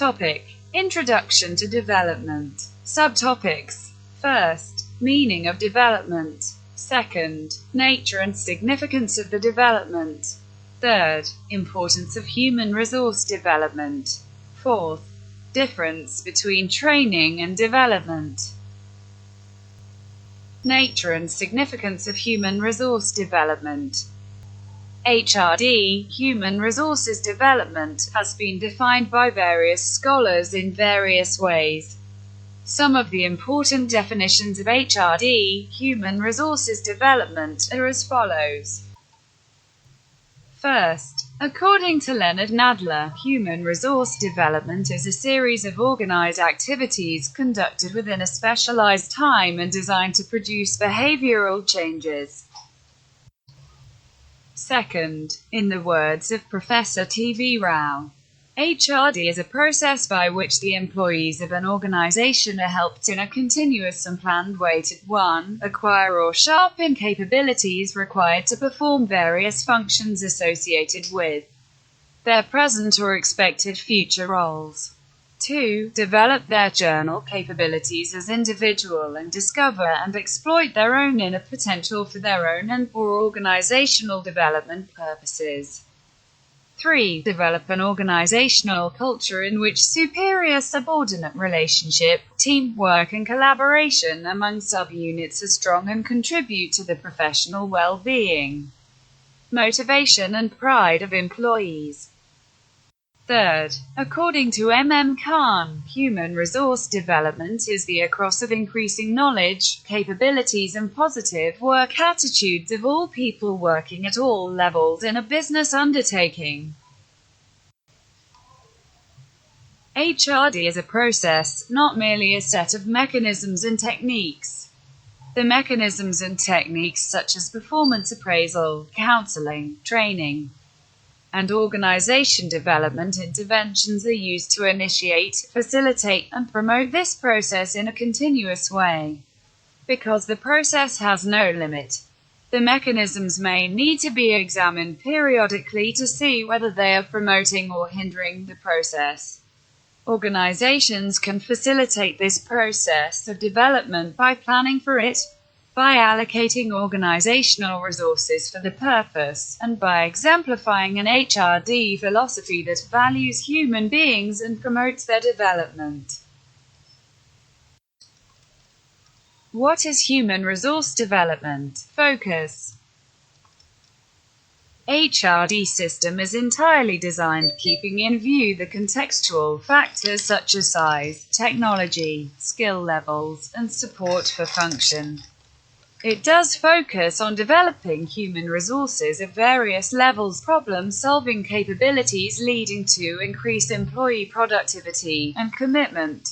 Topic: Introduction to development. Subtopics: First, meaning of development. Second, nature and significance of the development. Third, importance of human resource development. Fourth, difference between training and development. Nature and significance of human resource development. HRD, human resources development, has been defined by various scholars in various ways. Some of the important definitions of HRD, human resources development, are as follows. First, according to Leonard Nadler, human resource development is a series of organized activities conducted within a specialized time and designed to produce behavioral changes. Second, in the words of Professor T.V. Rao, HRD is a process by which the employees of an organization are helped in a continuous and planned way to 1. Acquire or sharpen capabilities required to perform various functions associated with their present or expected future roles. 2. Develop their journal capabilities as individual and discover and exploit their own inner potential for their own and/or organizational development purposes. 3. Develop an organizational culture in which superior-subordinate relationship, teamwork and collaboration among subunits are strong and contribute to the professional well-being, motivation and pride of employees. Third, according to M. Khan, human resource development is the across of increasing knowledge, capabilities and positive work attitudes of all people working at all levels in a business undertaking. HRD is a process, not merely a set of mechanisms and techniques. The mechanisms and techniques such as performance appraisal, counseling, training, and organization development interventions are used to initiate, facilitate, and promote this process in a continuous way. Because the process has no limit, the mechanisms may need to be examined periodically to see whether they are promoting or hindering the process. Organizations can facilitate this process of development by planning for it, by allocating organizational resources for the purpose, and by exemplifying an HRD philosophy that values human beings and promotes their development. What is human resource development? Focus. HRD system is entirely designed keeping in view the contextual factors such as size, technology, skill levels, and support for function. It does focus on developing human resources of various levels, problem-solving capabilities leading to increased employee productivity and commitment.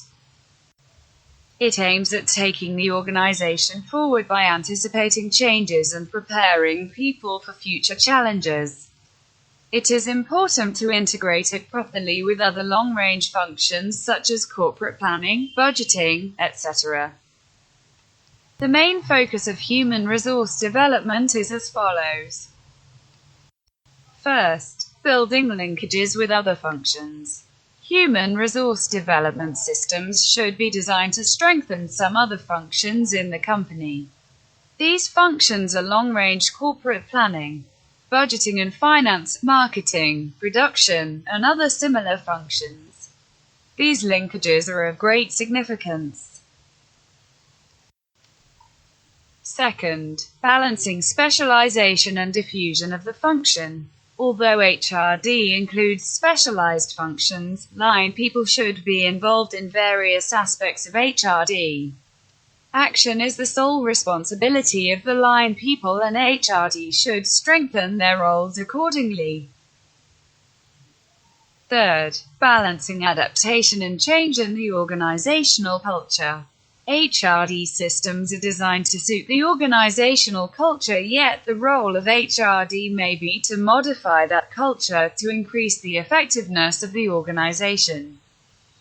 It aims at taking the organization forward by anticipating changes and preparing people for future challenges. It is important to integrate it properly with other long-range functions such as corporate planning, budgeting, etc. The main focus of human resource development is as follows. First, building linkages with other functions. Human resource development systems should be designed to strengthen some other functions in the company. These functions are long-range corporate planning, budgeting and finance, marketing, production, and other similar functions. These linkages are of great significance. Second, balancing specialization and diffusion of the function. Although HRD includes specialized functions, line people should be involved in various aspects of HRD. Action is the sole responsibility of the line people, and HRD should strengthen their roles accordingly. Third, balancing adaptation and change in the organizational culture. HRD systems are designed to suit the organizational culture, yet the role of HRD may be to modify that culture to increase the effectiveness of the organization.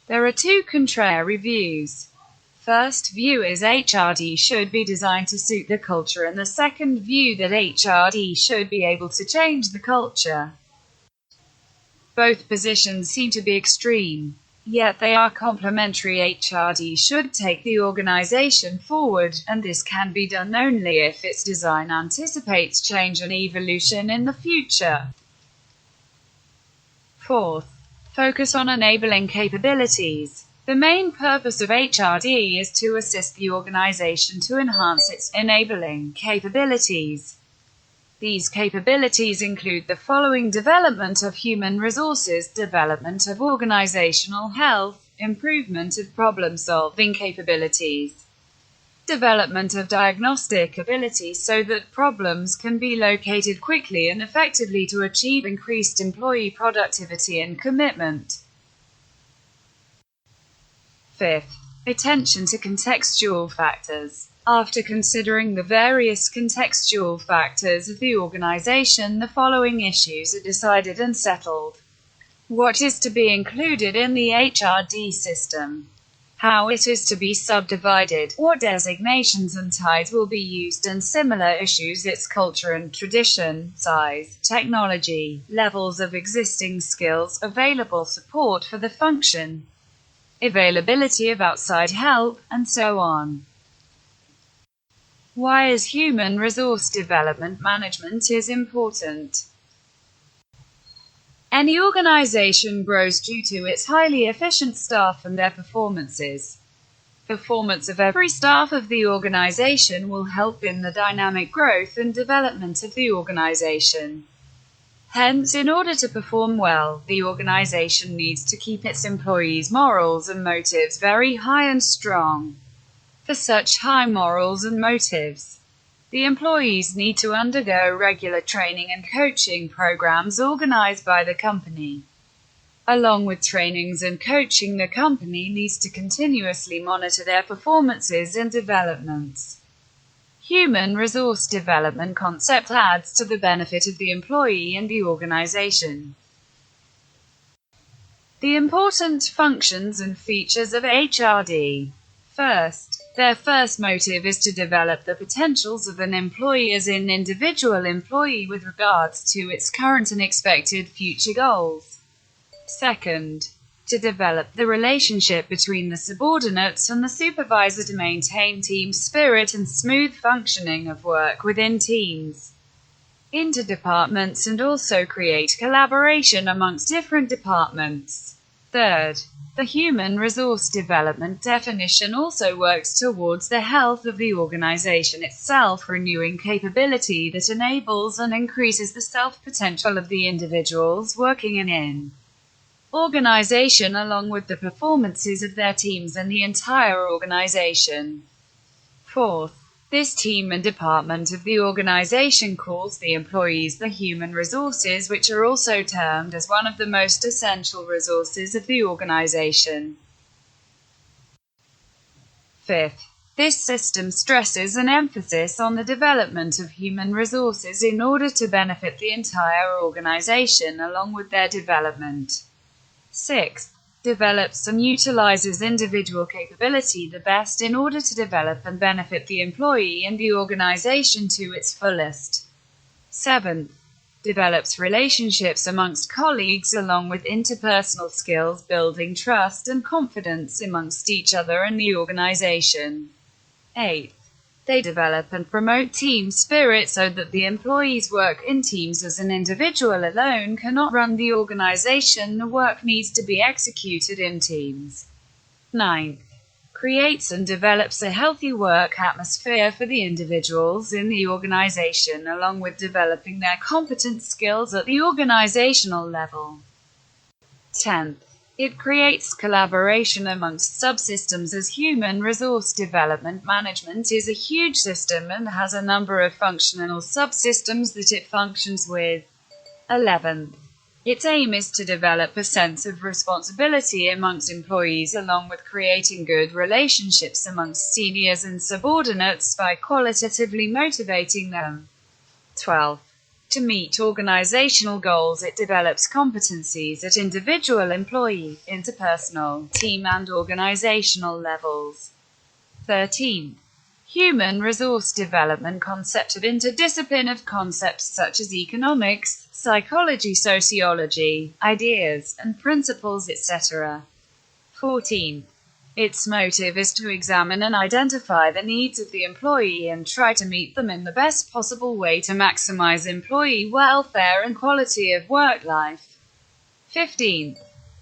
There are two contrary views. First view is HRD should be designed to suit the culture, and the second view that HRD should be able to change the culture. Both positions seem to be extreme. Yet they are complementary. HRD should take the organization forward, and this can be done only if its design anticipates change and evolution in the future. Fourth, focus on enabling capabilities. The main purpose of HRD is to assist the organization to enhance its enabling capabilities. These capabilities include the following: development of human resources, development of organizational health, improvement of problem-solving capabilities, development of diagnostic abilities so that problems can be located quickly and effectively to achieve increased employee productivity and commitment. Fifth, attention to contextual factors. After considering the various contextual factors of the organization, the following issues are decided and settled. What is to be included in the HRD system? How it is to be subdivided, what designations and ties will be used, and similar issues: its culture and tradition, size, technology, levels of existing skills, available support for the function, availability of outside help, and so on. Why is human resource development management is important? Any organization grows due to its highly efficient staff and their performances. Performance of every staff of the organization will help in the dynamic growth and development of the organization. Hence, in order to perform well, the organization needs to keep its employees' morals and motives very high and strong. For such high morals and motives, the employees need to undergo regular training and coaching programs organized by the company. Along with trainings and coaching, the company needs to continuously monitor their performances and developments. Human resource development concept adds to the benefit of the employee and the organization. The important functions and features of HRD. First, their first motive is to develop the potentials of an employee as an individual employee with regards to its current and expected future goals. Second, to develop the relationship between the subordinates and the supervisor to maintain team spirit and smooth functioning of work within teams, interdepartments, and also create collaboration amongst different departments. Third, the human resource development definition also works towards the health of the organization itself, renewing capability that enables and increases the self-potential of the individuals working in an organization along with the performances of their teams and the entire organization. Fourth, this team and department of the organization calls the employees the human resources, which are also termed as one of the most essential resources of the organization. Fifth, this system stresses an emphasis on the development of human resources in order to benefit the entire organization along with their development. Sixth, develops and utilizes individual capability the best in order to develop and benefit the employee and the organization to its fullest. Seventh, develops relationships amongst colleagues along with interpersonal skills, building trust and confidence amongst each other and the organization. Eighth, they develop and promote team spirit so that the employees work in teams. As an individual alone cannot run the organization, the work needs to be executed in teams. Ninth, creates and develops a healthy work atmosphere for the individuals in the organization along with developing their competent skills at the organizational level. 10th, it creates collaboration amongst subsystems as human resource development management is a huge system and has a number of functional subsystems that it functions with. 11th, its aim is to develop a sense of responsibility amongst employees along with creating good relationships amongst seniors and subordinates by qualitatively motivating them. 12th, to meet organizational goals, it develops competencies at individual, employee, interpersonal, team and organizational levels. 13th, human resource development concept of interdiscipline of concepts such as economics, psychology, sociology, ideas and principles, etc. 14. Its motive is to examine and identify the needs of the employee and try to meet them in the best possible way to maximize employee welfare and quality of work life. 15.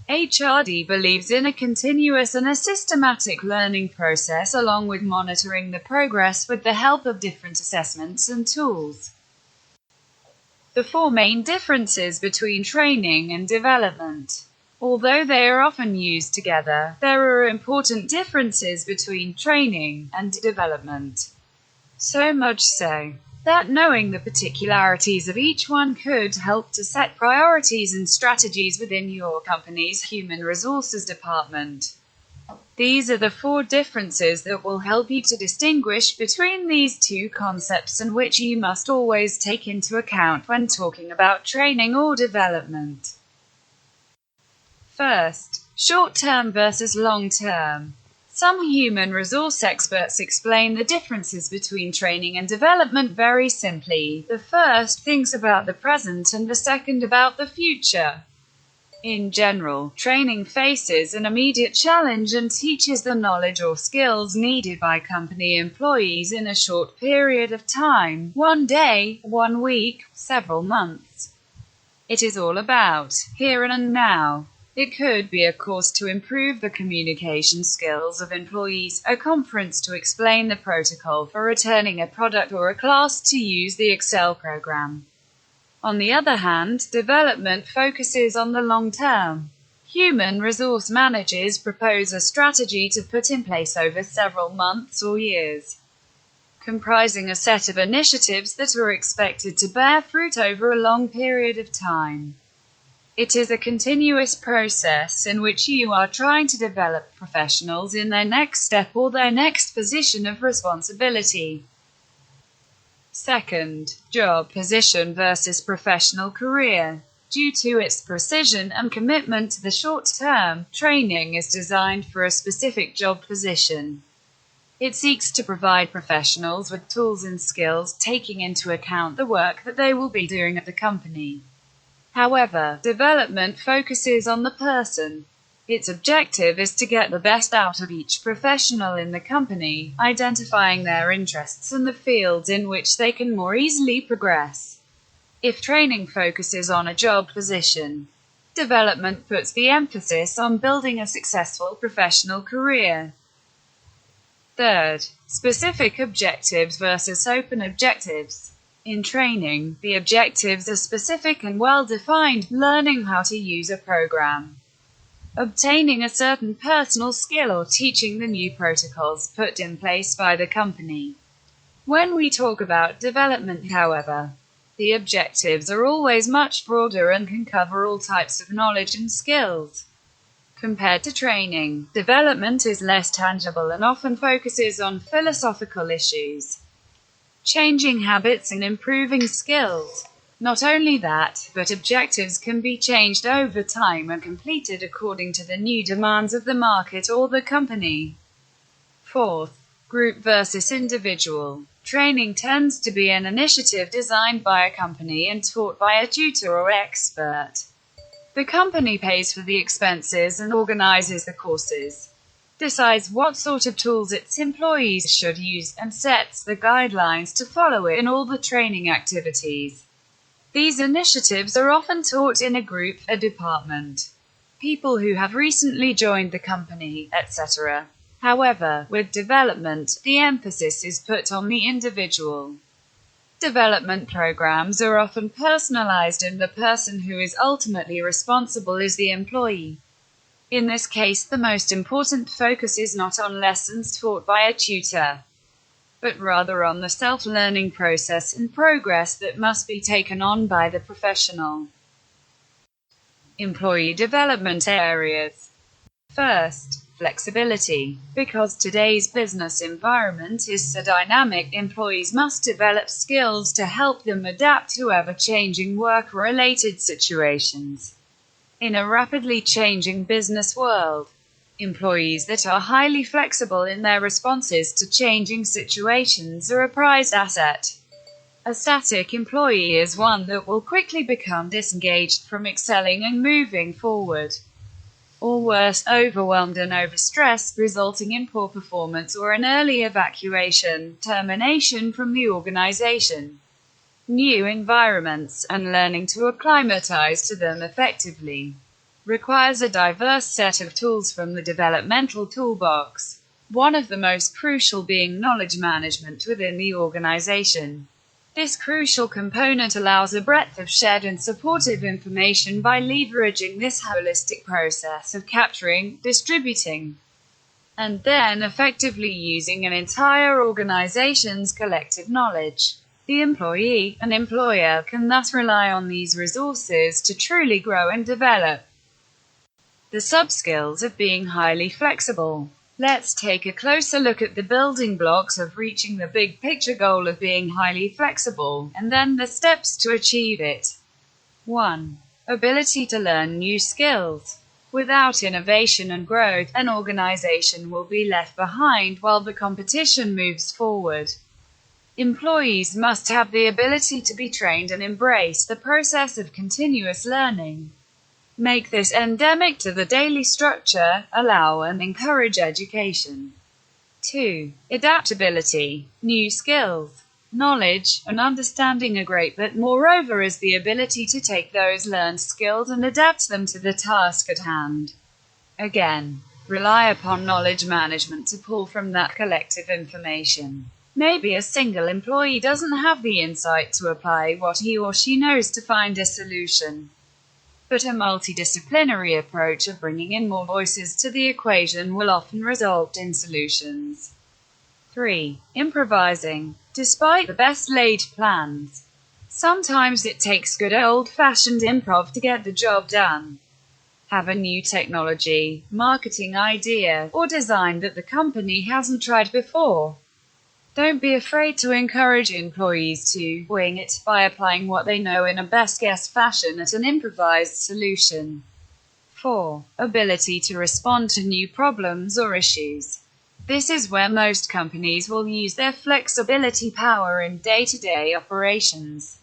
HRD believes in a continuous and a systematic learning process along with monitoring the progress with the help of different assessments and tools. The four main differences between training and development. Although they are often used together, there are important differences between training and development. So much so that knowing the particularities of each one could help to set priorities and strategies within your company's human resources department. These are the four differences that will help you to distinguish between these two concepts and which you must always take into account when talking about training or development. First, short-term versus long-term. Some human resource experts explain the differences between training and development very simply. The first thinks about the present and the second about the future. In general, training faces an immediate challenge and teaches the knowledge or skills needed by company employees in a short period of time, 1 day, 1 week, several months. It is all about here and now. It could be a course to improve the communication skills of employees, a conference to explain the protocol for returning a product, or a class to use the Excel program. On the other hand, development focuses on the long term. Human resource managers propose a strategy to put in place over several months or years, comprising a set of initiatives that are expected to bear fruit over a long period of time. It is a continuous process in which you are trying to develop professionals in their next step or their next position of responsibility. Second, job position versus professional career. Due to its precision and commitment to the short term, training is designed for a specific job position. It seeks to provide professionals with tools and skills taking into account the work that they will be doing at the company. However, development focuses on the person. Its objective is to get the best out of each professional in the company, identifying their interests and the fields in which they can more easily progress. If training focuses on a job position, development puts the emphasis on building a successful professional career. Third, specific objectives versus open objectives. In training, the objectives are specific and well-defined, learning how to use a program, obtaining a certain personal skill, or teaching the new protocols put in place by the company. When we talk about development, however, the objectives are always much broader and can cover all types of knowledge and skills. Compared to training, development is less tangible and often focuses on philosophical issues, changing habits and improving skills. Not only that, but objectives can be changed over time and completed according to the new demands of the market or the company. Fourth, group versus individual. Training tends to be an initiative designed by a company and taught by a tutor or expert. The company pays for the expenses and organizes the courses, decides what sort of tools its employees should use, and sets the guidelines to follow in all the training activities. These initiatives are often taught in a group, a department, people who have recently joined the company, etc. However, with development, the emphasis is put on the individual. Development programs are often personalized, and the person who is ultimately responsible is the employee. In this case, the most important focus is not on lessons taught by a tutor, but rather on the self-learning process and progress that must be taken on by the professional. Employee development areas. First, flexibility. Because today's business environment is so dynamic, employees must develop skills to help them adapt to ever-changing work-related situations. In a rapidly changing business world, employees that are highly flexible in their responses to changing situations are a prized asset. A static employee is one that will quickly become disengaged from excelling and moving forward. or worse, overwhelmed and overstressed, resulting in poor performance or an early evacuation, termination from the organization. New environments, and learning to acclimatize to them effectively, requires a diverse set of tools from the developmental toolbox, one of the most crucial being knowledge management within the organization. This crucial component allows a breadth of shared and supportive information by leveraging this holistic process of capturing, distributing, and then effectively using an entire organization's collective knowledge. The employee and employer can thus rely on these resources to truly grow and develop. The sub-skills of being highly flexible. Let's take a closer look at the building blocks of reaching the big picture goal of being highly flexible, and then the steps to achieve it. 1. Ability to learn new skills. Without innovation and growth, an organization will be left behind while the competition moves forward. Employees must have the ability to be trained and embrace the process of continuous learning. Make this endemic to the daily structure, allow and encourage education. 2. Adaptability. New skills, knowledge, and understanding are great, but moreover is the ability to take those learned skills and adapt them to the task at hand. Again, rely upon knowledge management to pull from that collective information. Maybe a single employee doesn't have the insight to apply what he or she knows to find a solution. But a multidisciplinary approach of bringing in more voices to the equation will often result in solutions. 3. Improvising. Despite the best laid plans, sometimes it takes good old-fashioned improv to get the job done. Have a new technology, marketing idea, or design that the company hasn't tried before. Don't be afraid to encourage employees to wing it by applying what they know in a best-guess fashion at an improvised solution. 4. Ability to respond to new problems or issues. This is where most companies will use their flexibility power in day-to-day operations.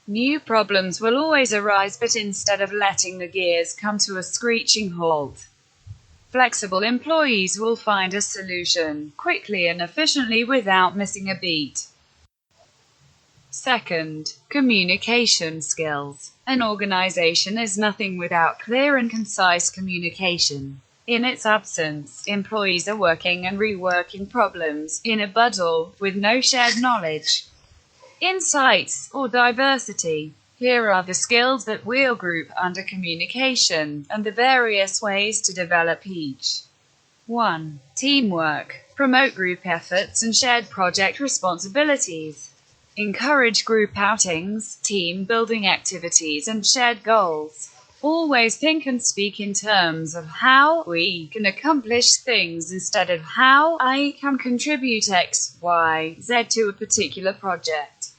New problems will always arise, but instead of letting the gears come to a screeching halt, flexible employees will find a solution quickly and efficiently without missing a beat. Second, communication skills. An organization is nothing without clear and concise communication. In its absence, employees are working and reworking problems in a bundle with no shared knowledge, insights, or diversity. Here are the skills that we'll group under communication, and the various ways to develop each. 1. Teamwork. Promote group efforts and shared project responsibilities. Encourage group outings, team-building activities, and shared goals. Always think and speak in terms of how we can accomplish things instead of how I can contribute X, Y, Z to a particular project.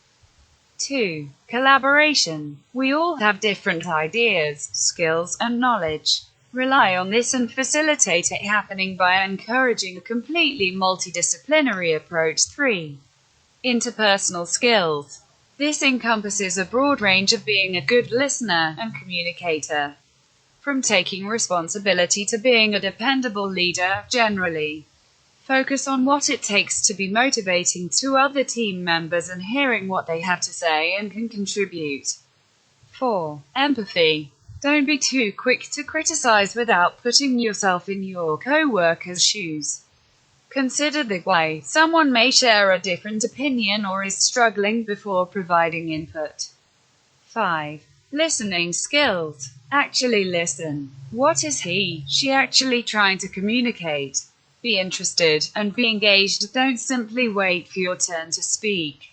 2. Collaboration. We all have different ideas, skills, and knowledge. Rely on this and facilitate it happening by encouraging a completely multidisciplinary approach. 3. Interpersonal skills. This encompasses a broad range of being a good listener and communicator, from taking responsibility to being a dependable leader. Generally, focus on what it takes to be motivating to other team members and hearing what they have to say and can contribute. 4. Empathy. Don't be too quick to criticize without putting yourself in your co-worker's shoes. Consider the why someone may share a different opinion or is struggling before providing input. 5. Listening skills. Actually listen. What is he, she actually trying to communicate? Be interested, and be engaged. Don't simply wait for your turn to speak.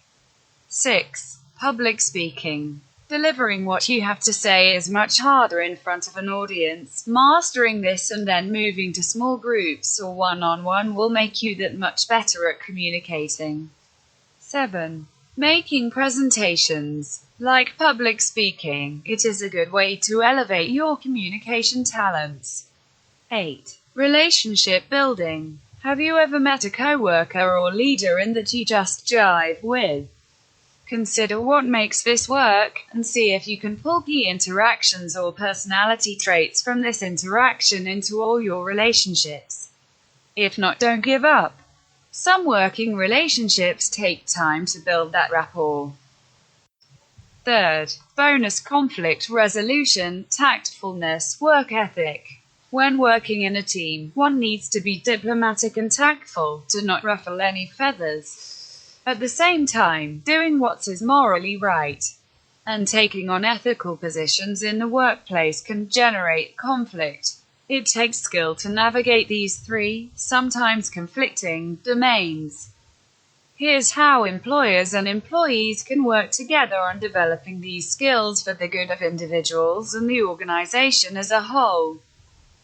6. Public speaking. Delivering what you have to say is much harder in front of an audience. Mastering this and then moving to small groups or one-on-one will make you that much better at communicating. 7. Making presentations. Like public speaking, it is a good way to elevate your communication talents. 8. Relationship building. Have you ever met a coworker or leader in that you just jive with? Consider what makes this work, and see if you can pull key interactions or personality traits from this interaction into all your relationships. If not, don't give up. Some working relationships take time to build that rapport. Third, bonus: conflict resolution, tactfulness, work ethic. When working in a team, one needs to be diplomatic and tactful, to not ruffle any feathers. At the same time, doing what is morally right and taking on ethical positions in the workplace can generate conflict. It takes skill to navigate these three, sometimes conflicting, domains. Here's how employers and employees can work together on developing these skills for the good of individuals and the organization as a whole.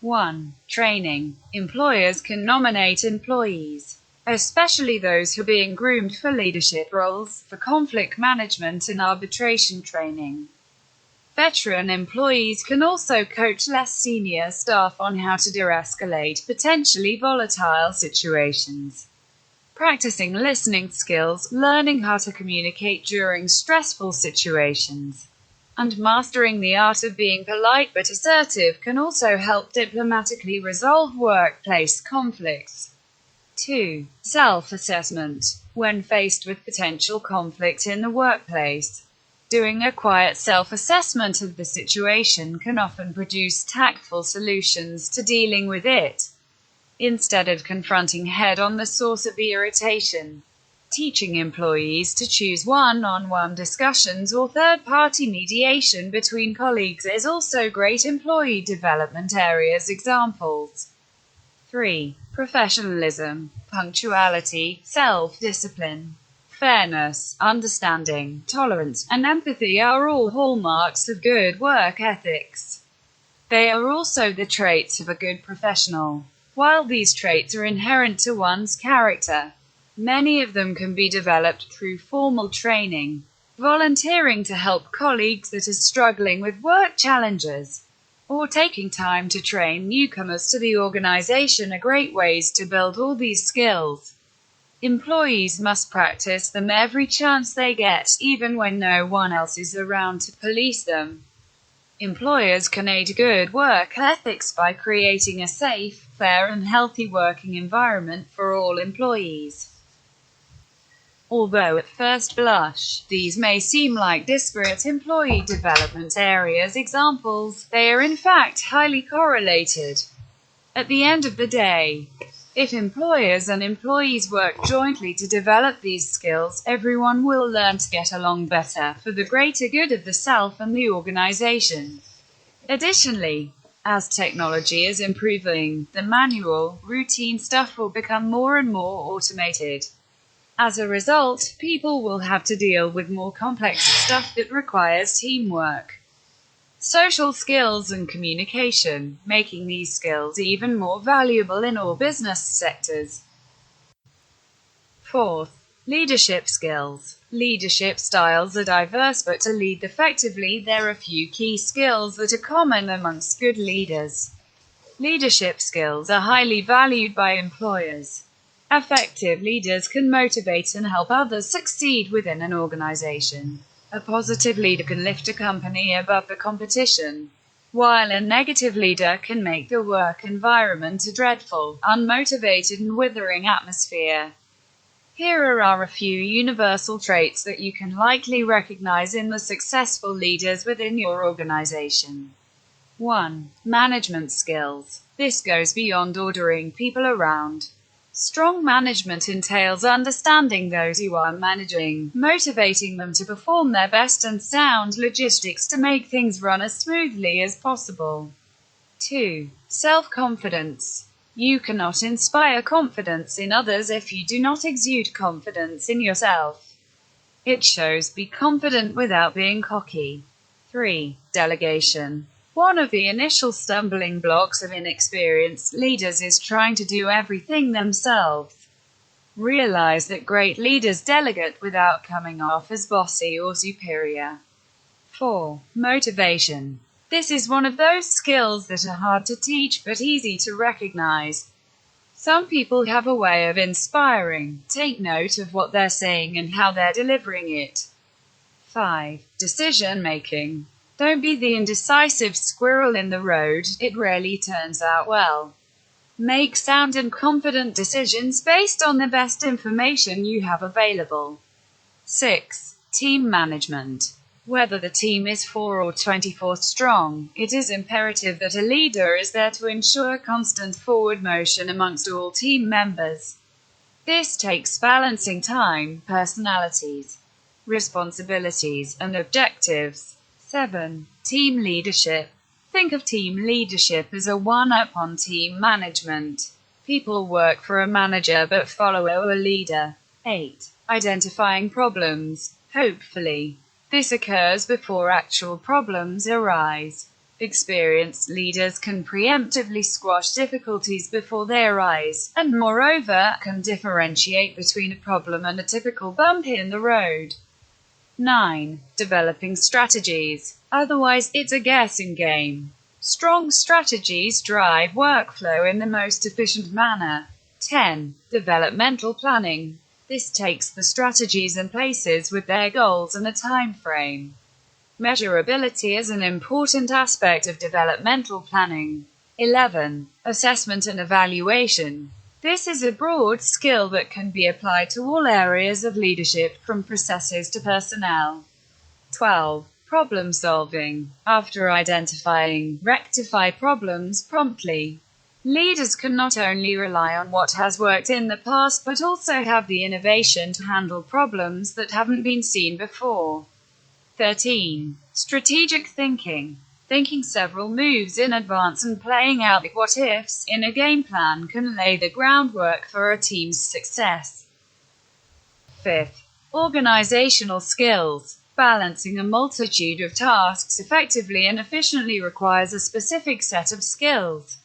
1. Training. Employers can nominate employees, especially those who are being groomed for leadership roles, for conflict management and arbitration training. Veteran employees can also coach less senior staff on how to de-escalate potentially volatile situations. Practicing listening skills, learning how to communicate during stressful situations, and mastering the art of being polite but assertive can also help diplomatically resolve workplace conflicts. 2. Self-assessment. When faced with potential conflict in the workplace, doing a quiet self-assessment of the situation can often produce tactful solutions to dealing with it, instead of confronting head-on the source of the irritation. Teaching employees to choose one-on-one discussions or third-party mediation between colleagues is also great employee development areas. Examples. 3. Professionalism, punctuality, self-discipline, fairness, understanding, tolerance, and empathy are all hallmarks of good work ethics. They are also the traits of a good professional. While these traits are inherent to one's character, many of them can be developed through formal training. Volunteering to help colleagues that are struggling with work challenges, or taking time to train newcomers to the organization are great ways to build all these skills. Employees must practice them every chance they get, even when no one else is around to police them. Employers can aid good work ethics by creating a safe, fair and healthy working environment for all employees. Although at first blush, these may seem like disparate employee development areas examples, they are in fact highly correlated. At the end of the day, if employers and employees work jointly to develop these skills, everyone will learn to get along better, for the greater good of the self and the organization. Additionally, as technology is improving, the manual, routine stuff will become more and more automated. As a result, people will have to deal with more complex stuff that requires teamwork, social skills and communication, making these skills even more valuable in all business sectors. Fourth, leadership skills. Leadership styles are diverse, but to lead effectively, there are a few key skills that are common amongst good leaders. Leadership skills are highly valued by employers. Effective leaders can motivate and help others succeed within an organization. A positive leader can lift a company above the competition, while a negative leader can make the work environment a dreadful, unmotivated and withering atmosphere. Here are a few universal traits that you can likely recognize in the successful leaders within your organization. 1. Management skills. This goes beyond ordering people around. Strong management entails understanding those you are managing, motivating them to perform their best and sound logistics to make things run as smoothly as possible. 2. Self-confidence. You cannot inspire confidence in others if you do not exude confidence in yourself. It shows be confident without being cocky. 3. Delegation. One of the initial stumbling blocks of inexperienced leaders is trying to do everything themselves. Realize that great leaders delegate without coming off as bossy or superior. 4. Motivation. This is one of those skills that are hard to teach but easy to recognize. Some people have a way of inspiring. Take note of what they're saying and how they're delivering it. 5. Decision making. Don't be the indecisive squirrel in the road, it rarely turns out well. Make sound and confident decisions based on the best information you have available. 6. Team management. Whether the team is 4 or 24 strong, it is imperative that a leader is there to ensure constant forward motion amongst all team members. This takes balancing time, personalities, responsibilities, and objectives. 7. Team leadership. Think of team leadership as a one-up on team management. People work for a manager but follow a leader. 8. Identifying problems. Hopefully, this occurs before actual problems arise. Experienced leaders can preemptively squash difficulties before they arise, and moreover, can differentiate between a problem and a typical bump in the road. 9. Developing strategies. Otherwise, it's a guessing game. Strong strategies drive workflow in the most efficient manner. 10. Developmental planning. This takes the strategies and places with their goals and a time frame. Measurability is an important aspect of developmental planning. 11. Assessment and evaluation. This is a broad skill that can be applied to all areas of leadership, from processes to personnel. 12. Problem solving. After identifying, rectify problems promptly. Leaders can not only rely on what has worked in the past but also have the innovation to handle problems that haven't been seen before. 13. Strategic thinking. Thinking several moves in advance and playing out the what-ifs in a game plan can lay the groundwork for a team's success. 5th. Organizational skills. Balancing a multitude of tasks effectively and efficiently requires a specific set of skills.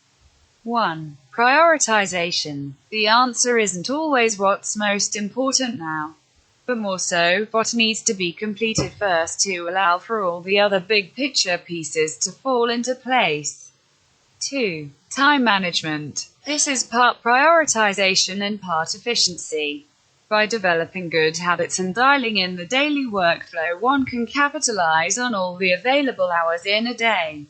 1. Prioritization. The answer isn't always what's most important now, but more so, what needs to be completed first to allow for all the other big picture pieces to fall into place. 2. Time management. This is part prioritization and part efficiency. By developing good habits and dialing in the daily workflow, one can capitalize on all the available hours in a day.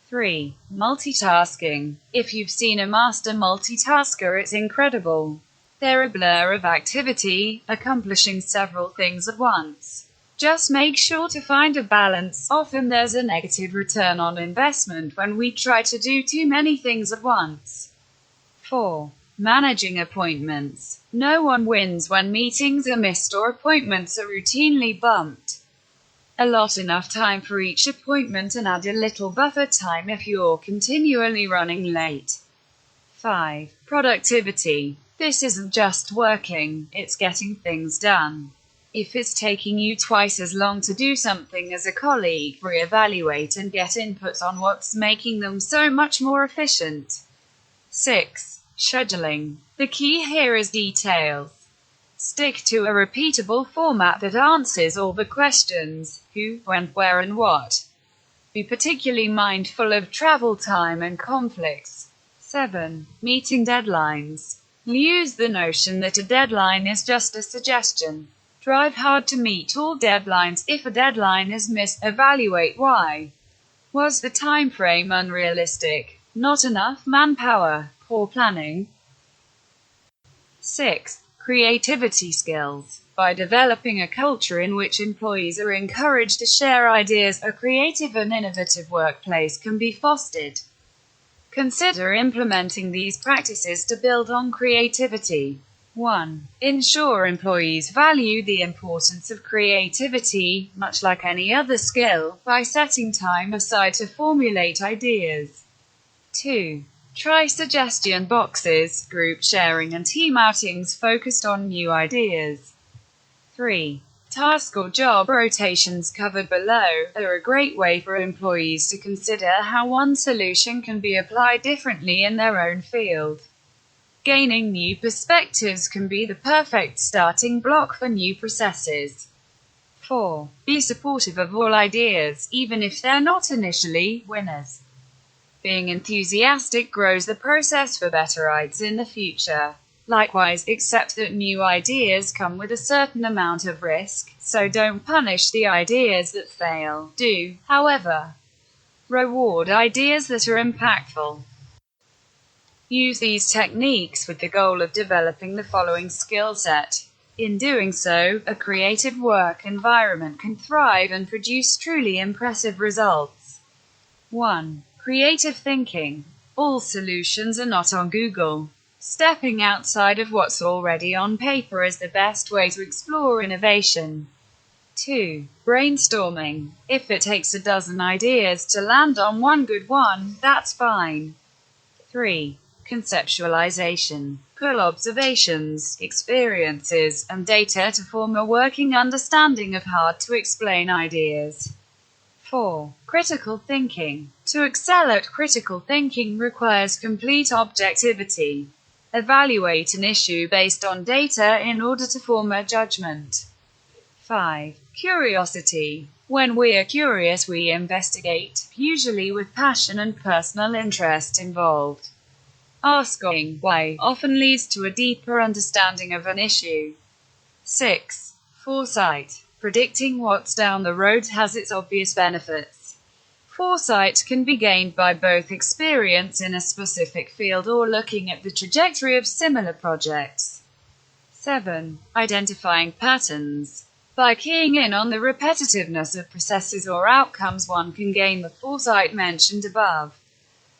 3. Multitasking. If you've seen a master multitasker, it's incredible. They're a blur of activity, accomplishing several things at once. Just make sure to find a balance. Often there's a negative return on investment when we try to do too many things at once. 4. Managing appointments. No one wins when meetings are missed or appointments are routinely bumped. Allot enough time for each appointment and add a little buffer time if you're continually running late. 5. Productivity. This isn't just working, it's getting things done. If it's taking you twice as long to do something as a colleague, reevaluate and get input on what's making them so much more efficient. 6. Scheduling. The key here is details. Stick to a repeatable format that answers all the questions: who, when, where, and what. Be particularly mindful of travel time and conflicts. 7. Meeting deadlines. Use the notion that a deadline is just a suggestion. Drive hard to meet all deadlines. If a deadline is missed, evaluate why. Was the time frame unrealistic? Not enough manpower? Poor planning? 6. Creativity skills. By developing a culture in which employees are encouraged to share ideas, a creative and innovative workplace can be fostered. Consider implementing these practices to build on creativity. 1. Ensure employees value the importance of creativity, much like any other skill, by setting time aside to formulate ideas. 2. Try suggestion boxes, group sharing and team outings focused on new ideas. 3. Task or job rotations covered below are a great way for employees to consider how one solution can be applied differently in their own field. Gaining new perspectives can be the perfect starting block for new processes. 4. Be supportive of all ideas, even if they're not initially winners. Being enthusiastic grows the process for better ideas in the future. Likewise, accept that new ideas come with a certain amount of risk, so don't punish the ideas that fail. Do, however, reward ideas that are impactful. Use these techniques with the goal of developing the following skill set. In doing so, a creative work environment can thrive and produce truly impressive results. 1. Creative thinking. All solutions are not on Google. Stepping outside of what's already on paper is the best way to explore innovation. 2. Brainstorming. If it takes a dozen ideas to land on one good one, that's fine. 3. Conceptualization. Pull observations, experiences, and data to form a working understanding of hard-to-explain ideas. 4. Critical thinking. To excel at critical thinking requires complete objectivity. Evaluate an issue based on data in order to form a judgment. 5. Curiosity. When we are curious, we investigate, usually with passion and personal interest involved. Asking why often leads to a deeper understanding of an issue. 6. Foresight. Predicting what's down the road has its obvious benefits. Foresight can be gained by both experience in a specific field or looking at the trajectory of similar projects. 7. Identifying patterns. By keying in on the repetitiveness of processes or outcomes, one can gain the foresight mentioned above.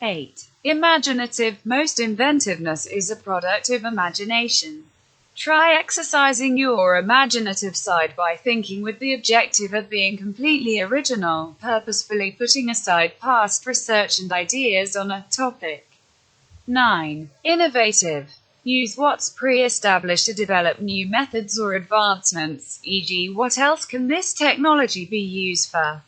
8. Imaginative. Most inventiveness is a product of imagination. Try exercising your imaginative side by thinking with the objective of being completely original, purposefully putting aside past research and ideas on a topic. 9. Innovative. Use what's pre-established to develop new methods or advancements, e.g., what else can this technology be used for?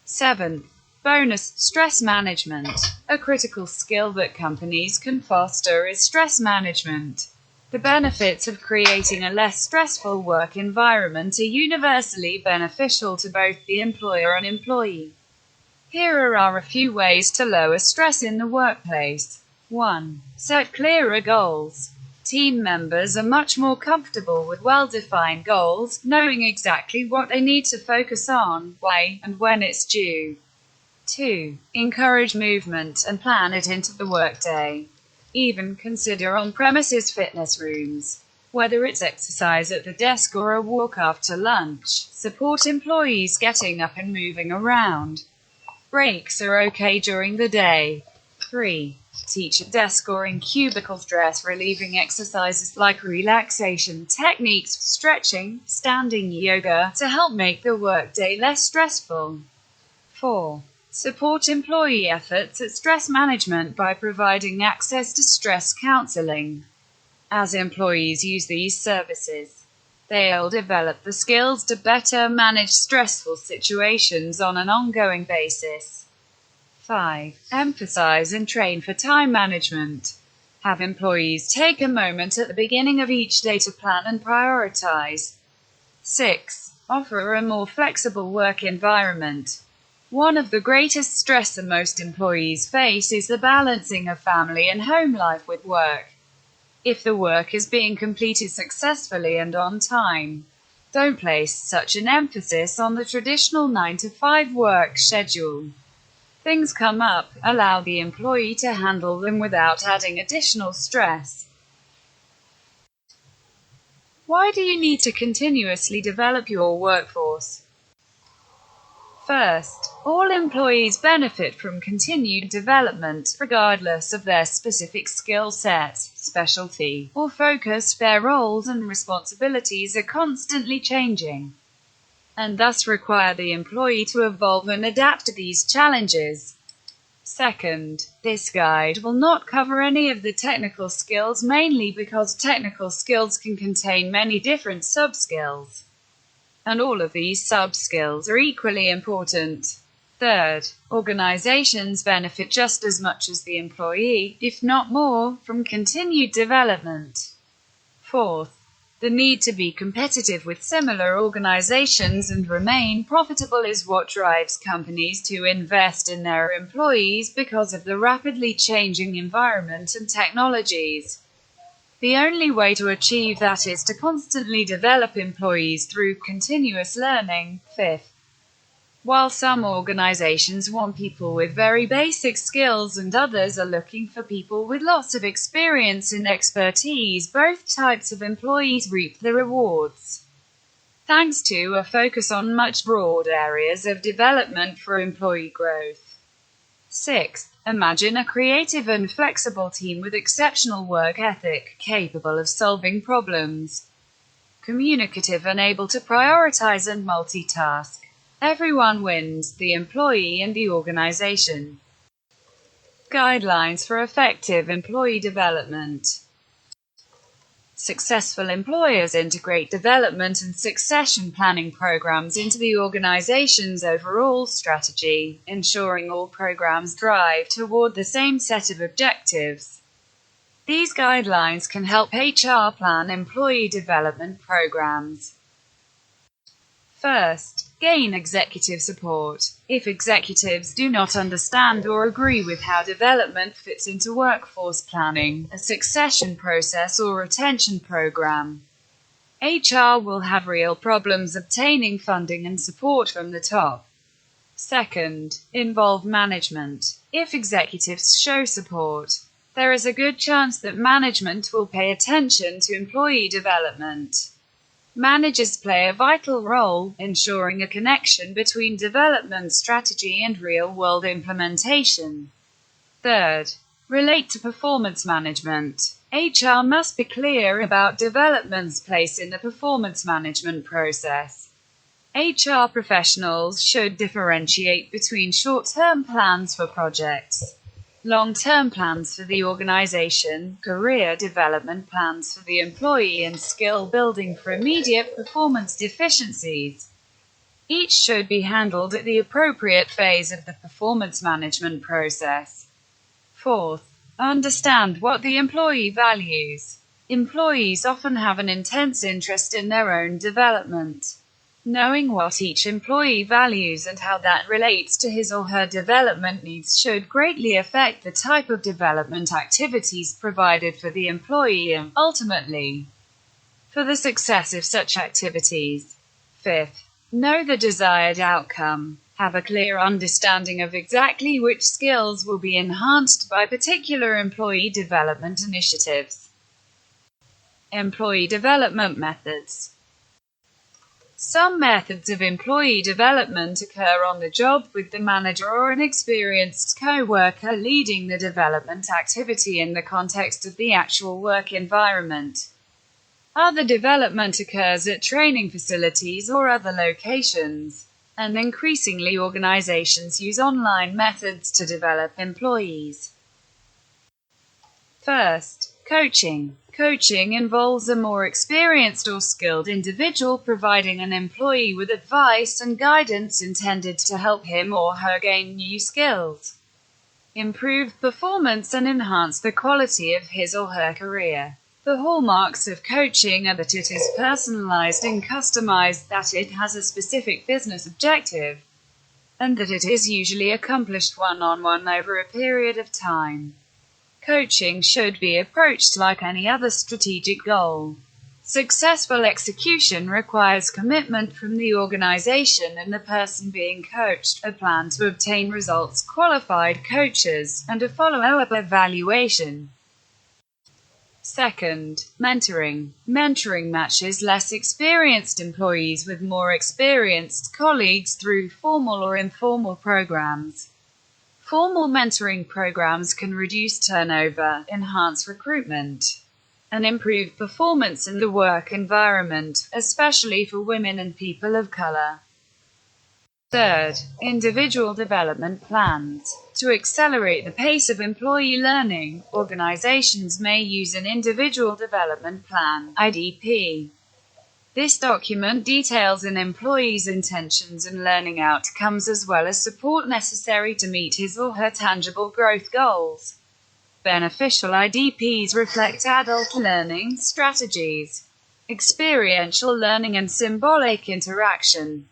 7. Bonus. Stress management. A critical skill that companies can foster is stress management. The benefits of creating a less stressful work environment are universally beneficial to both the employer and employee. Here are a few ways to lower stress in the workplace. 1. Set clearer goals. Team members are much more comfortable with well-defined goals, knowing exactly what they need to focus on, why, and when it's due. 2. Encourage movement and plan it into the workday. Even consider on-premises fitness rooms. Whether it's exercise at the desk or a walk after lunch, support employees getting up and moving around. Breaks are okay during the day. 3. Teach at desk or in cubicle stress-relieving exercises like relaxation techniques, stretching, standing yoga to help make the workday less stressful. 4. Support employee efforts at stress management by providing access to stress counseling. As employees use these services, they'll develop the skills to better manage stressful situations on an ongoing basis. 5. Emphasize and train for time management. Have employees take a moment at the beginning of each day to plan and prioritize. 6. Offer a more flexible work environment. One of the greatest stress that most employees face is the balancing of family and home life with work. If the work is being completed successfully and on time, don't place such an emphasis on the traditional 9-to-5 work schedule. Things come up, allow the employee to handle them without adding additional stress. Why do you need to continuously develop your workforce? First, all employees benefit from continued development, regardless of their specific skill set, specialty, or focus. Their roles and responsibilities are constantly changing, and thus require the employee to evolve and adapt to these challenges. Second, this guide will not cover any of the technical skills, mainly because technical skills can contain many different sub-skills, and all of these sub-skills are equally important. Third, organizations benefit just as much as the employee, if not more, from continued development. Fourth, The need to be competitive with similar organizations and remain profitable is what drives companies to invest in their employees because of the rapidly changing environment and technologies. The only way to achieve that is to constantly develop employees through continuous learning. Fifth, while some organizations want people with very basic skills and others are looking for people with lots of experience and expertise, both types of employees reap the rewards. Thanks to a focus on much broad areas of development for employee growth. Sixth, imagine a creative and flexible team with exceptional work ethic, capable of solving problems, communicative and able to prioritize and multitask. Everyone wins, the employee and the organization. Guidelines for effective employee development. Successful employers integrate development and succession planning programs into the organization's overall strategy, ensuring all programs drive toward the same set of objectives. These guidelines can help HR plan employee development programs. First, gain executive support. If executives do not understand or agree with how development fits into workforce planning, a succession process or retention program, HR will have real problems obtaining funding and support from the top. Second, involve management. If executives show support, there is a good chance that management will pay attention to employee development. Managers play a vital role, ensuring a connection between development strategy and real-world implementation. Third, relate to performance management. HR must be clear about development's place in the performance management process. HR professionals should differentiate between short-term plans for projects, long-term plans for the organization, career development plans for the employee, and skill building for immediate performance deficiencies. Each should be handled at the appropriate phase of the performance management process. Fourth, understand what the employee values. Employees often have an intense interest in their own development. Knowing what each employee values and how that relates to his or her development needs should greatly affect the type of development activities provided for the employee and, ultimately, for the success of such activities. Fifth, know the desired outcome. Have a clear understanding of exactly which skills will be enhanced by particular employee development initiatives. Employee development methods. Some methods of employee development occur on the job with the manager or an experienced co-worker leading the development activity in the context of the actual work environment. Other development occurs at training facilities or other locations, and increasingly organizations use online methods to develop employees. First, coaching. Coaching involves a more experienced or skilled individual providing an employee with advice and guidance intended to help him or her gain new skills, improve performance, and enhance the quality of his or her career. The hallmarks of coaching are that it is personalized and customized, that it has a specific business objective, and that it is usually accomplished one-on-one over a period of time. Coaching should be approached like any other strategic goal. Successful execution requires commitment from the organization and the person being coached, a plan to obtain results, qualified coaches, and a follow-up evaluation. Second, mentoring. Mentoring matches less experienced employees with more experienced colleagues through formal or informal programs. Formal mentoring programs can reduce turnover, enhance recruitment, and improve performance in the work environment, especially for women and people of color. Third, individual development plans. To accelerate the pace of employee learning, organizations may use an individual development plan, IDP. This document details an employee's intentions and learning outcomes as well as support necessary to meet his or her tangible growth goals. Beneficial IDPs reflect adult learning strategies. experiential learning and symbolic interaction.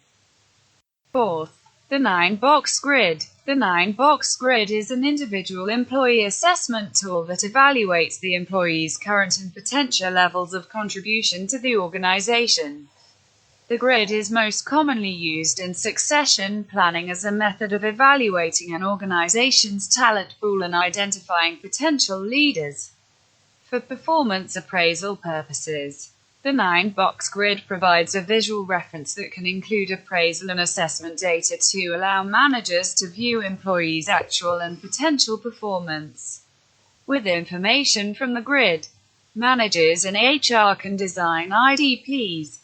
Fourth, the 9-box grid. The 9-box grid is an individual employee assessment tool that evaluates the employee's current and potential levels of contribution to the organization. The grid is most commonly used in succession planning as a method of evaluating an organization's talent pool and identifying potential leaders. For performance appraisal purposes, the 9-box grid provides a visual reference that can include appraisal and assessment data to allow managers to view employees' actual and potential performance. With information from the grid, managers in HR can design IDPs.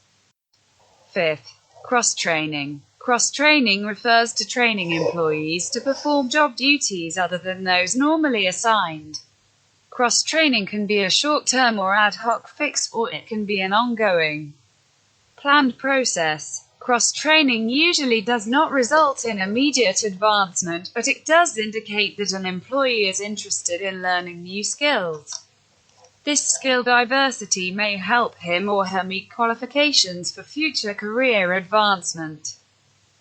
Fifth, cross-training. Cross-training refers to training employees to perform job duties other than those normally assigned. Cross-training can be a short-term or ad hoc fix, or it can be an ongoing, planned process. Cross-training usually does not result in immediate advancement, but it does indicate that an employee is interested in learning new skills. This skill diversity may help him or her meet qualifications for future career advancement.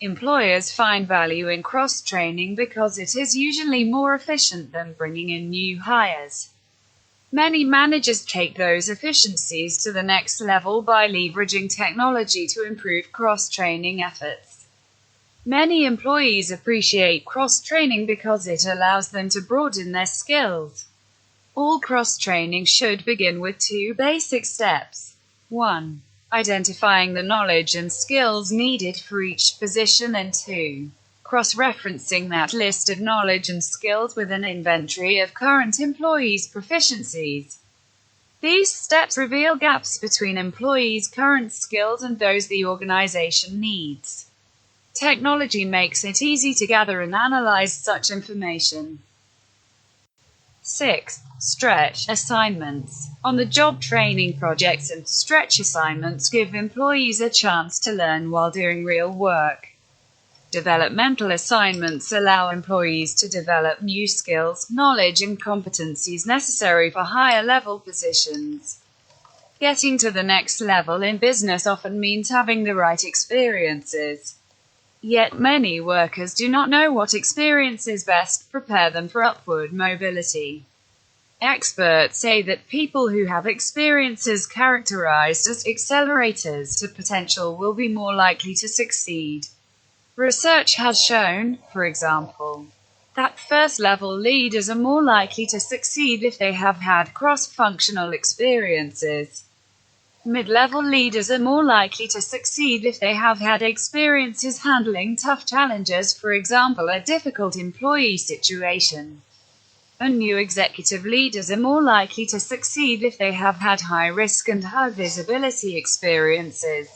Employers find value in cross-training because it is usually more efficient than bringing in new hires. Many managers take those efficiencies to the next level by leveraging technology to improve cross-training efforts. Many employees appreciate cross-training because it allows them to broaden their skills. All cross-training should begin with 2 basic steps. 1. Identifying the knowledge and skills needed for each position, and 2. Cross-referencing that list of knowledge and skills with an inventory of current employees' proficiencies. These steps reveal gaps between employees' current skills and those the organization needs. Technology makes it easy to gather and analyze such information. 6. Stretch assignments. On-the-job training projects and stretch assignments give employees a chance to learn while doing real work. Developmental assignments allow employees to develop new skills, knowledge, and competencies necessary for higher-level positions. Getting to the next level in business often means having the right experiences. Yet many workers do not know what experiences best prepare them for upward mobility. Experts say that people who have experiences characterized as accelerators to potential will be more likely to succeed. Research has shown, for example, that first-level leaders are more likely to succeed if they have had cross-functional experiences. Mid-level leaders are more likely to succeed if they have had experiences handling tough challenges, for example, a difficult employee situation. And new executive leaders are more likely to succeed if they have had high-risk and high-visibility experiences.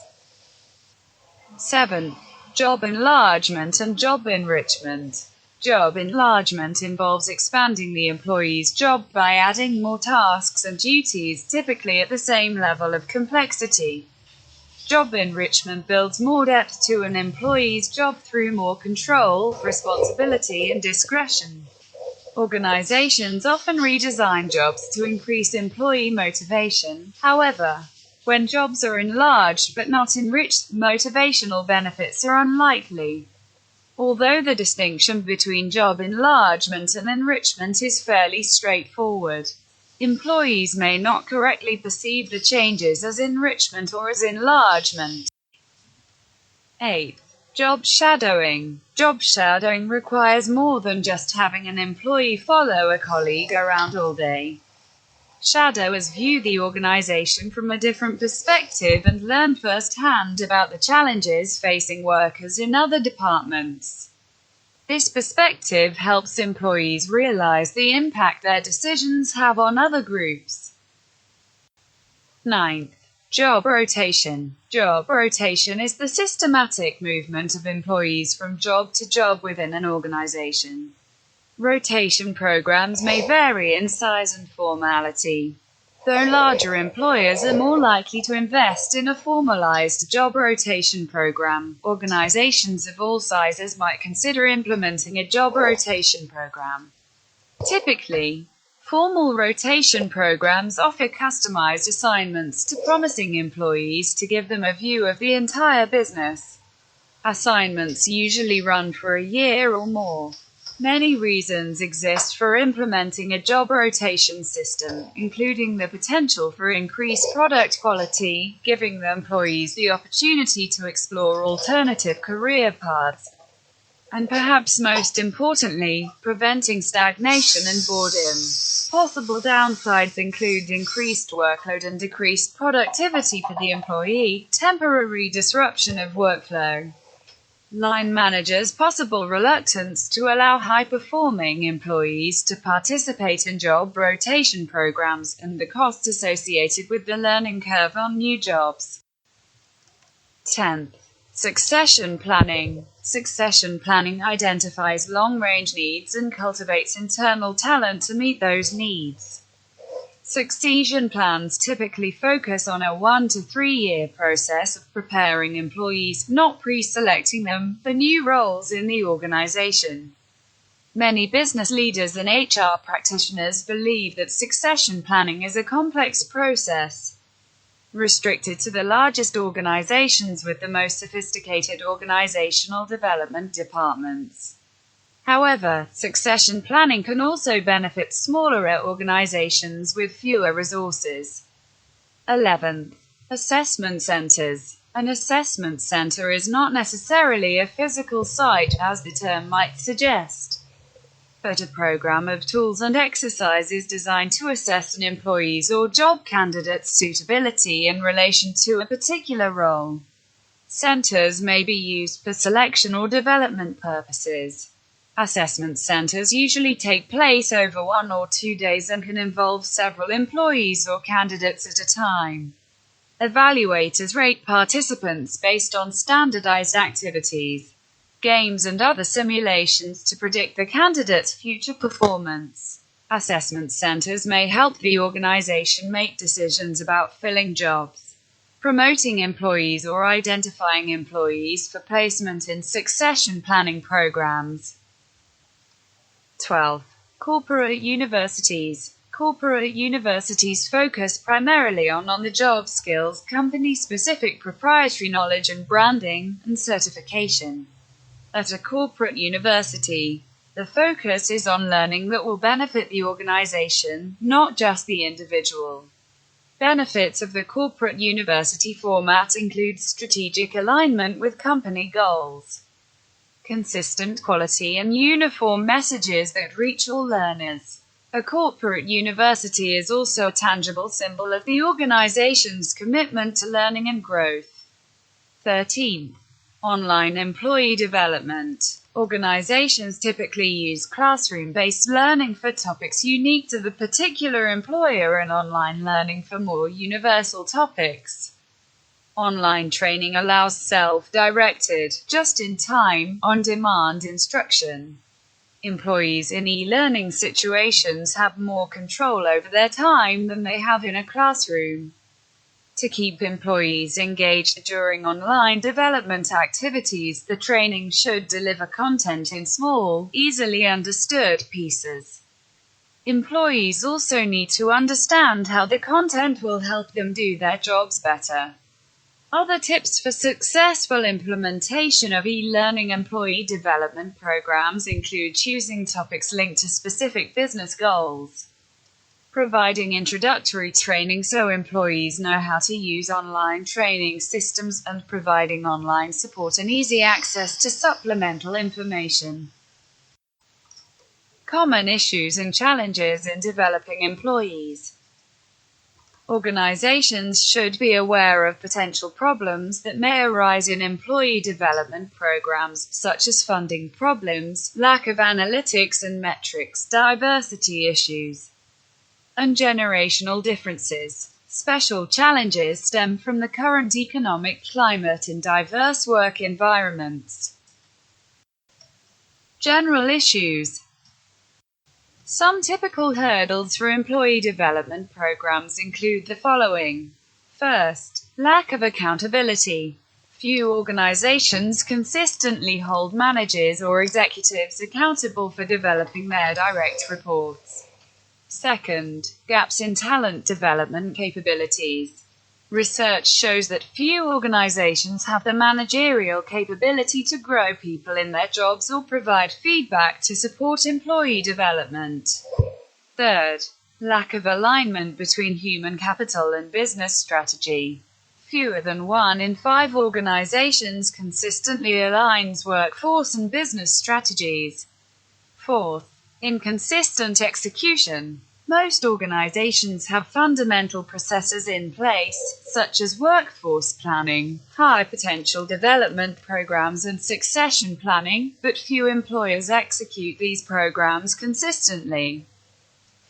7. Job enlargement and job enrichment. Job enlargement involves expanding the employee's job by adding more tasks and duties, typically at the same level of complexity. Job enrichment builds more depth to an employee's job through more control, responsibility, and discretion. Organizations often redesign jobs to increase employee motivation. However, when jobs are enlarged but not enriched, motivational benefits are unlikely. Although the distinction between job enlargement and enrichment is fairly straightforward, employees may not correctly perceive the changes as enrichment or as enlargement. 8. Job shadowing. Job shadowing requires more than just having an employee follow a colleague around all day. Shadowers view the organization from a different perspective and learn firsthand about the challenges facing workers in other departments. This perspective helps employees realize the impact their decisions have on other groups. 9. Job rotation. Job rotation is the systematic movement of employees from job to job within an organization. Rotation programs may vary in size and formality. Though larger employers are more likely to invest in a formalized job rotation program, organizations of all sizes might consider implementing a job rotation program. Typically, Formal rotation programs offer customized assignments to promising employees to give them a view of the entire business. Assignments usually run for a year or more. Many reasons exist for implementing a job rotation system, including the potential for increased product quality, giving the employees the opportunity to explore alternative career paths, and perhaps most importantly, preventing stagnation and boredom. Possible downsides include increased workload and decreased productivity for the employee, temporary disruption of workflow, line managers' possible reluctance to allow high-performing employees to participate in job rotation programs, and the costs associated with the learning curve on new jobs. 10th. Succession planning. Succession planning identifies long-range needs and cultivates internal talent to meet those needs. Succession plans typically focus on a 1 to 3 year process of preparing employees, not pre-selecting them, for new roles in the organization. Many business leaders and HR practitioners believe that succession planning is a complex process, restricted to the largest organizations with the most sophisticated organizational development departments. However, succession planning can also benefit smaller organizations with fewer resources. 11th. Assessment centers. An assessment center is not necessarily a physical site, as the term might suggest, but a program of tools and exercises designed to assess an employee's or job candidate's suitability in relation to a particular role. Centers may be used for selection or development purposes. Assessment centers usually take place over 1 or 2 days and can involve several employees or candidates at a time. Evaluators rate participants based on standardized activities, games, and other simulations to predict the candidate's future performance. Assessment centers may help the organization make decisions about filling jobs, promoting employees, or identifying employees for placement in succession planning programs. 12. Corporate universities. Corporate universities focus primarily on on-the-job skills, company-specific proprietary knowledge and branding, and certification. At a corporate university, the focus is on learning that will benefit the organization, not just the individual. Benefits of the corporate university format include strategic alignment with company goals, consistent quality, and uniform messages that reach all learners. A corporate university is also a tangible symbol of the organization's commitment to learning and growth. 13. Online employee development. Organizations typically use classroom-based learning for topics unique to the particular employer and online learning for more universal topics. Online training allows self-directed, just-in-time, on-demand instruction. Employees in e-learning situations have more control over their time than they have in a classroom. To keep employees engaged during online development activities, the training should deliver content in small, easily understood pieces. Employees also need to understand how the content will help them do their jobs better. Other tips for successful implementation of e-learning employee development programs include choosing topics linked to specific business goals, providing introductory training so employees know how to use online training systems, and providing online support and easy access to supplemental information. Common issues and challenges in developing employees. Organizations should be aware of potential problems that may arise in employee development programs, such as funding problems, lack of analytics and metrics, diversity issues, and generational differences. Special challenges stem from the current economic climate in diverse work environments. General issues. Some typical hurdles for employee development programs include the following. First, lack of accountability. Few organizations consistently hold managers or executives accountable for developing their direct reports. Second, gaps in talent development capabilities. Research shows that few organizations have the managerial capability to grow people in their jobs or provide feedback to support employee development. Third, lack of alignment between human capital and business strategy. Fewer than 1 in 5 organizations consistently aligns workforce and business strategies. Fourth, inconsistent execution. Most organizations have fundamental processes in place, such as workforce planning, high potential development programs, and succession planning, but few employers execute these programs consistently.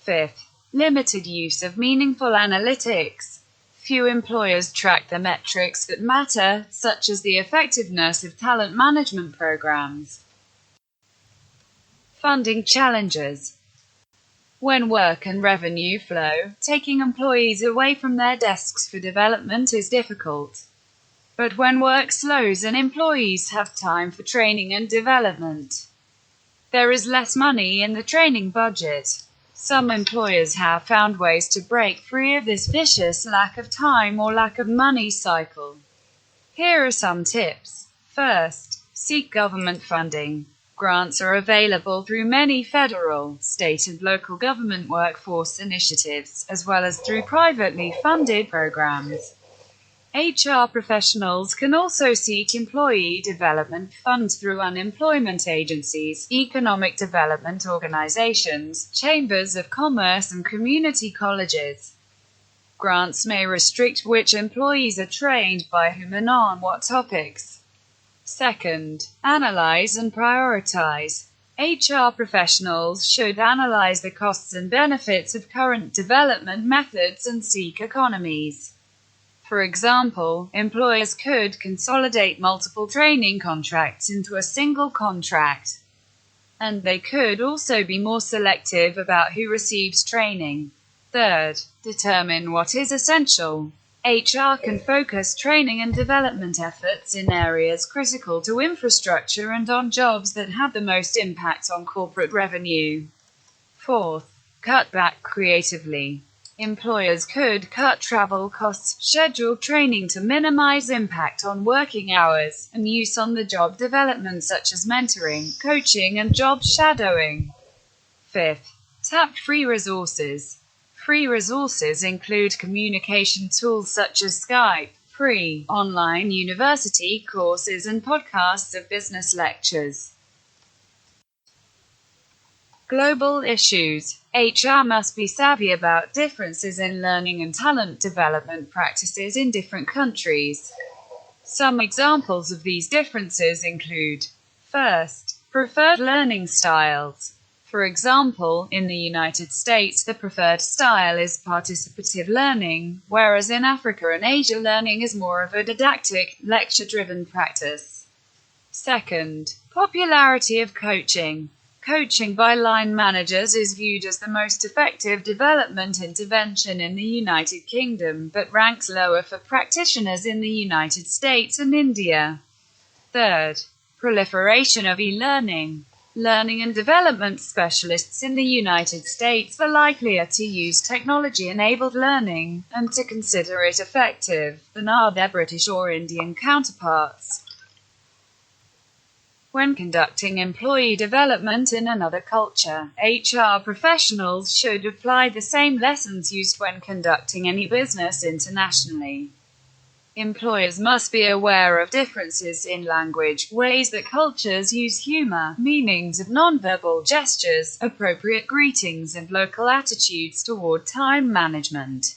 Fifth, limited use of meaningful analytics. Few employers track the metrics that matter, such as the effectiveness of talent management programs. Funding challenges. When work and revenue flow, taking employees away from their desks for development is difficult. But when work slows and employees have time for training and development, there is less money in the training budget. Some employers have found ways to break free of this vicious lack of time or lack of money cycle. Here are some tips. First, seek government funding. Grants are available through many federal, state and local government workforce initiatives, as well as through privately funded programs. HR professionals can also seek employee development funds through unemployment agencies, economic development organizations, chambers of commerce and community colleges. Grants may restrict which employees are trained by whom and on what topics. Second, analyze and prioritize. HR professionals should analyze the costs and benefits of current development methods and seek economies. For example, employers could consolidate multiple training contracts into a single contract. And they could also be more selective about who receives training. Third, determine what is essential. HR can focus training and development efforts in areas critical to infrastructure and on jobs that have the most impact on corporate revenue. Fourth, cut back creatively. Employers could cut travel costs, schedule training to minimize impact on working hours, and use on-the-job development such as mentoring, coaching, and job shadowing. Fifth, tap free resources. Free resources include communication tools such as Skype, free online university courses, and podcasts of business lectures. Global issues. HR must be savvy about differences in learning and talent development practices in different countries. Some examples of these differences include: first, preferred learning styles. For example, in the United States, the preferred style is participative learning, whereas in Africa and Asia, learning is more of a didactic, lecture-driven practice. Second, popularity of coaching. Coaching by line managers is viewed as the most effective development intervention in the United Kingdom, but ranks lower for practitioners in the United States and India. Third, proliferation of e-learning. Learning and development specialists in the United States are likelier to use technology-enabled learning, and to consider it effective, than are their British or Indian counterparts. When conducting employee development in another culture, HR professionals should apply the same lessons used when conducting any business internationally. Employers must be aware of differences in language, ways that cultures use humor, meanings of nonverbal gestures, appropriate greetings, and local attitudes toward time management.